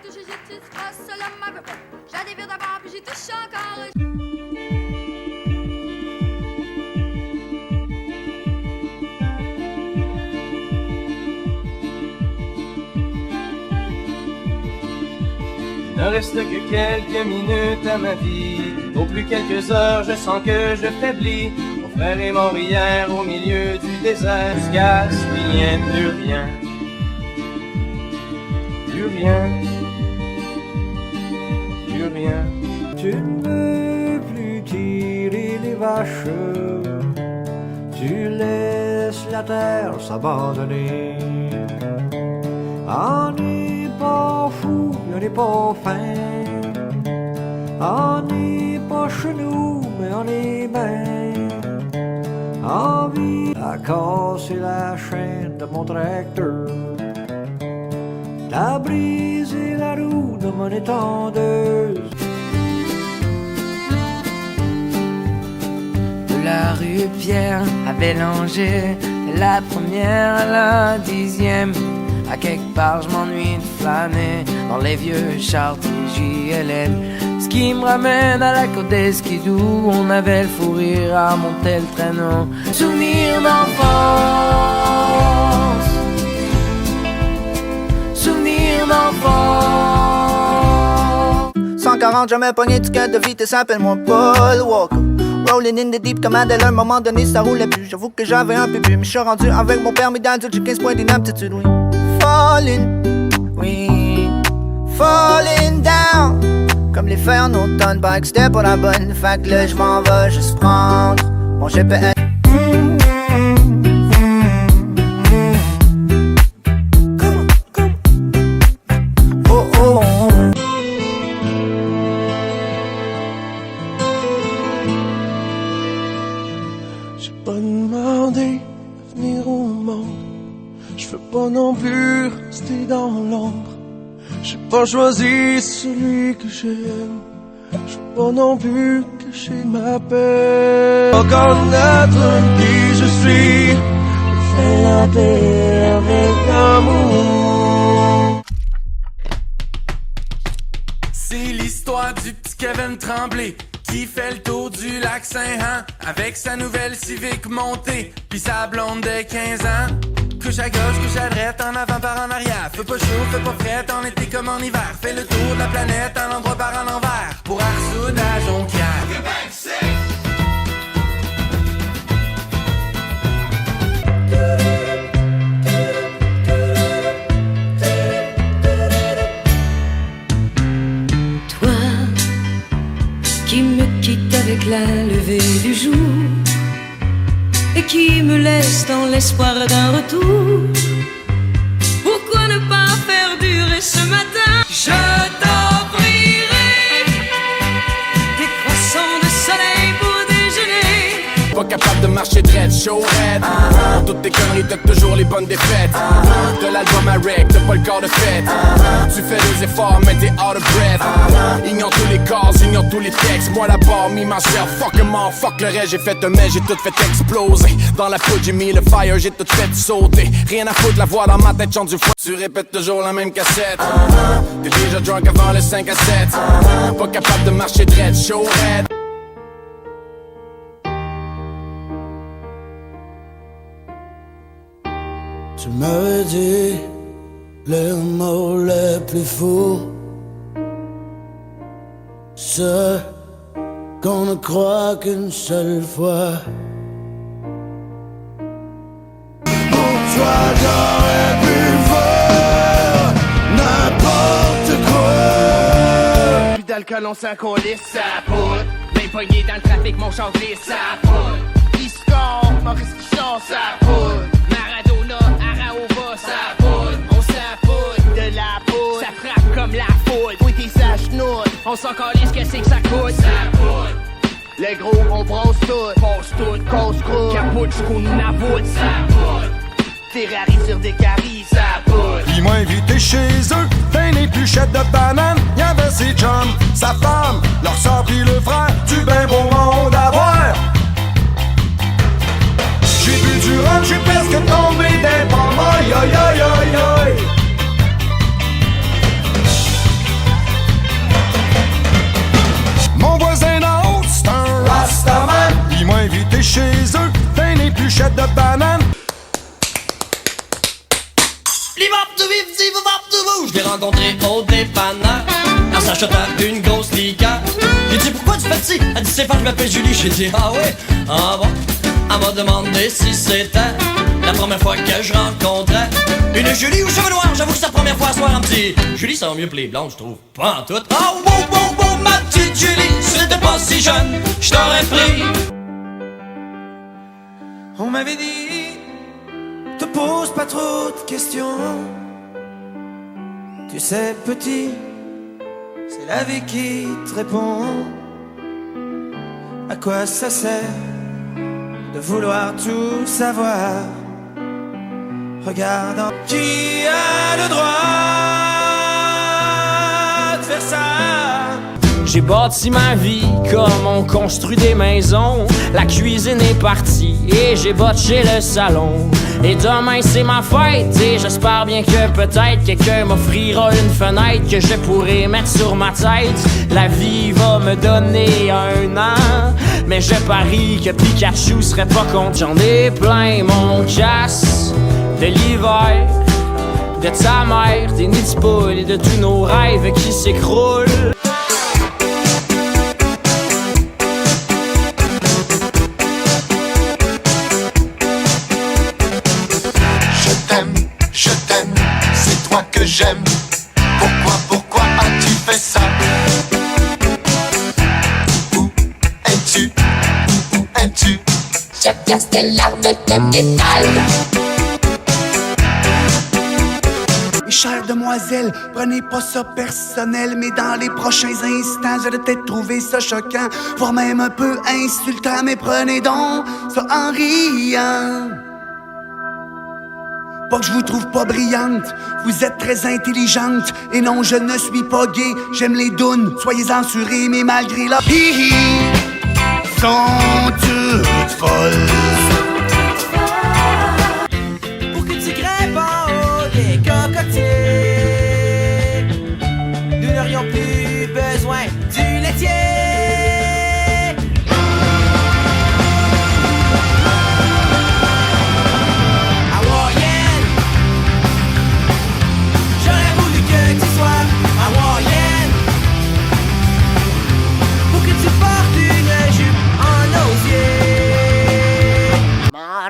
touché, j'ai tout pas seul à ma gueule. J'ai des verres d'avant, puis j'ai touché encore. Ne reste que quelques minutes à ma vie. Au plus quelques heures, je sens que je faiblis. Mon frère est mort hier au milieu du désert. Se gaspillait plus rien. Plus rien. Plus rien. Tu ne veux plus tirer les vaches. Tu laisses la terre s'abandonner. On n'est pas fou, on n'est pas fin. On n'est pas chez nous, mais on est bien. Envie à casser la chaîne de mon tracteur. T'as brisé la roue de mon étendeuse. De la rue Pierre à Bélanger, de la première à la 10e. À quelque part je m'ennuie de flâner dans les vieux chartres JLM. Ce qui me ramène à la côte d'Esquidou, on avait le fou rire à monter le traîneau. Souvenir d'enfance, souvenir d'enfance. 140, jamais pogné du cœur de vitesse, appelle-moi Paul Walker. Rolling in the deep comme Adèle, à un moment donné ça roulait plus. J'avoue que j'avais un peu bu, mais je suis rendu avec mon permis d'adulte, j'ai 15 points d'inaptitude, oui. Falling, oui, falling down. Comme les fers en automne, pas que c'était pour la bonne. Fait que là je m'en vais juste prendre mon GPS. Oh oh oh. J'ai pas demandé à venir au monde. Je veux pas non plus rester dans l'ombre. J'ai pas choisi celui que j'aime. Je veux pas non plus cacher ma peine. Encore connaître qui je suis. Je fais la paix avec l'amour. C'est l'histoire du petit Kevin Tremblay qui fait le tour du lac Saint-Han avec sa nouvelle Civic montée pis sa blonde de 15 ans. Couche à gauche, couche à droite, en avant par en arrière. Fais pas chaud, fais pas frais, en été comme en hiver. Fais le tour de la planète, en endroit par en envers. Pour Arsoud à Jonquière. Québec, c'est... Toi, qui me quitte avec la levée du jour et qui me laisse dans l'espoir d'un retour. Pourquoi ne pas faire durer ce matin? Je t'offrirai des croissants de soleil pour déjeuner. Pas capable de marcher dread, show head. Pour toutes tes conneries, t'as toujours les bonnes défaites. De l'album à rec, t'as pas le corps de fête. Tu fais des efforts, mais t'es out of breath. Ignore tous les cases, ignore tous les textes. Moi d'abord, me myself, fuck em all, fuck le reste. J'ai fait un mais j'ai tout fait exploser. Dans la poudre, j'ai mis le fire, j'ai tout fait sauter. Rien à foutre, la voix dans ma tête chante du fou. Tu répètes toujours la même cassette. T'es déjà drunk avant le 5 à 7. Pas capable de marcher dread, show head. Tu m'avais dit les mots les plus fous, ceux qu'on ne croit qu'une seule fois. Pour toi j'aurais pu faire n'importe quoi. Plus d'alcool on s'en colisse, ça poudre. Même pogné dans le trafic mon char glisse, ça poudre. Histoire, Maurice Pichon, ça poudre. Maradona, Araova, ça poudre. On s'appoudre de la poudre. Ça frappe comme la foudre. Oui t'es sa chenoute. On s'en calisse, qu'est-ce que ça coûte? Ça poudre. Les gros, on brosse tout. Passe tout, cause croûte. Capuche qu'on n'avoute, ça poudre. Ferrari sur des caries, ça poudre. Ils m'ont invité chez eux, plein d'épluchettes de bananes. Y'avait ses chums, sa femme, leur sœur pis le frère. Du ben beau monde à voir. J'ai bu du rhum, j'suis presque tombé des pommes. Aïe aïe aïe aïe aïe. Je l'ai rencontré au dépanneur en s'achetant une grosse liqueur. J'ai dit pourquoi tu fais ci? Elle dit c'est pas, je m'appelle Julie. J'ai dit ah ouais, ah bon. Elle m'a demandé si c'était la première fois que je rencontrais une Julie aux cheveux noirs. J'avoue que c'est la première fois à soir un petit Julie, ça va mieux que les blondes, je trouve. Pas en tout. Oh wow, ma petite Julie, si t'étais pas si jeune, je t'aurais pris. On m'avait dit, te pose pas trop de questions. Tu sais petit, c'est la vie qui te répond. À quoi ça sert de vouloir tout savoir? Regarde qui a le droit de faire ça. J'ai bâti ma vie comme on construit des maisons. La cuisine est partie et j'ai botché le salon. Et demain c'est ma fête et j'espère bien que peut-être quelqu'un m'offrira une fenêtre que je pourrai mettre sur ma tête. La vie va me donner un an, mais je parie que Pikachu serait pas content. J'en ai plein mon casse de l'hiver, de ta mère, des nids de poules et de tous nos rêves qui s'écroulent. Je t'aime, c'est toi que j'aime. Pourquoi as-tu fait ça? Où es-tu? Où es-tu? Je casse tes larmes de métal. Mes chères demoiselles, prenez pas ça personnel, mais dans les prochains instants, j'allais peut-être trouver ça choquant, voire même un peu insultant, mais prenez donc ça en riant. Pas que je vous trouve pas brillante, vous êtes très intelligente. Et non, je ne suis pas gay, j'aime les dounes, soyez censurés, mais malgré la hihi, sont toutes folles. Pour que tu grimpes en haut des cocotiers, nous n'aurions plus besoin du laitier.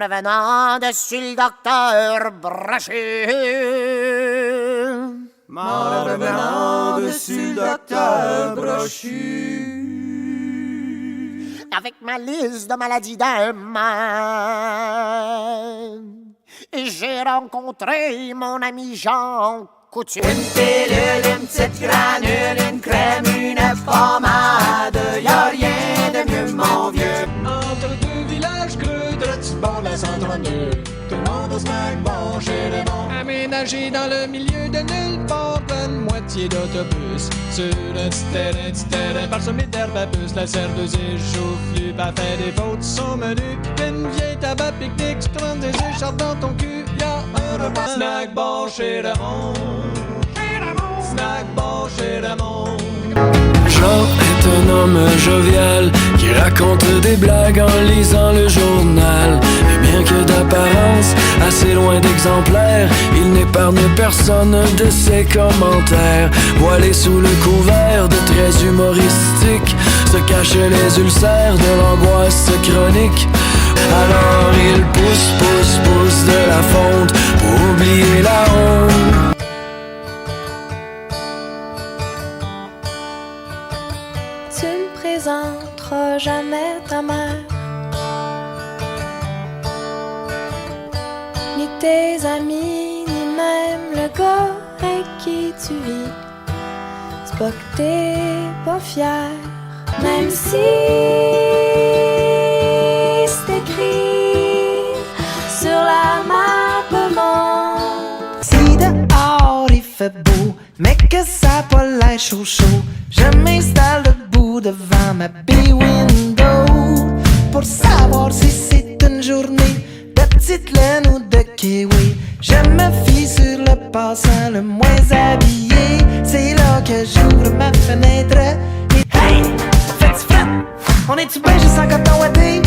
Revenant dessus le docteur Brochu. M'en revenant dessus le docteur Brochu. Avec ma liste de maladies d'un man, j'ai rencontré mon ami Jean Coutu. Une pilule, une petite granule, une crème, une pommade. Y'a rien de mieux, mon vieux. Entre deux villages creux de la petite bande à 132, tout le monde au snack bon chez le bon. Aménagé dans le milieu de nulle part, une moitié d'autobus sur le petit terrain parsemé d'herbe à puce. La serveuse est chaufflue, pas fait des fautes son menu. Une vieille tabac pique-nique, tu commandes des écharpes dans ton cul. Y'a un repas snack bon chez le monde. Snack bon chez le monde. Jean est un homme jovial qui raconte des blagues en lisant le journal. Et bien que d'apparence assez loin d'exemplaire, il n'épargne personne de ses commentaires. Voilé sous le couvert de traits humoristiques, se cachent les ulcères de l'angoisse chronique. Alors il pousse de la fonte pour oublier la honte. Tu ne présenteras jamais ta mère, ni tes amis, ni même le gars avec qui tu vis. C'est pas que t'es pas fier, même si c'est écrit sur la map monde. Si dehors il fait beau, mais que ça a pas l'air chaud, je m'installe debout devant ma B-window pour savoir si c'est une journée de petite laine ou de kiwi. Je me fie sur le passant le moins habillé. C'est là que j'ouvre ma fenêtre et hey, fais-tu fret? On est-tu bien juste en coton ouaté?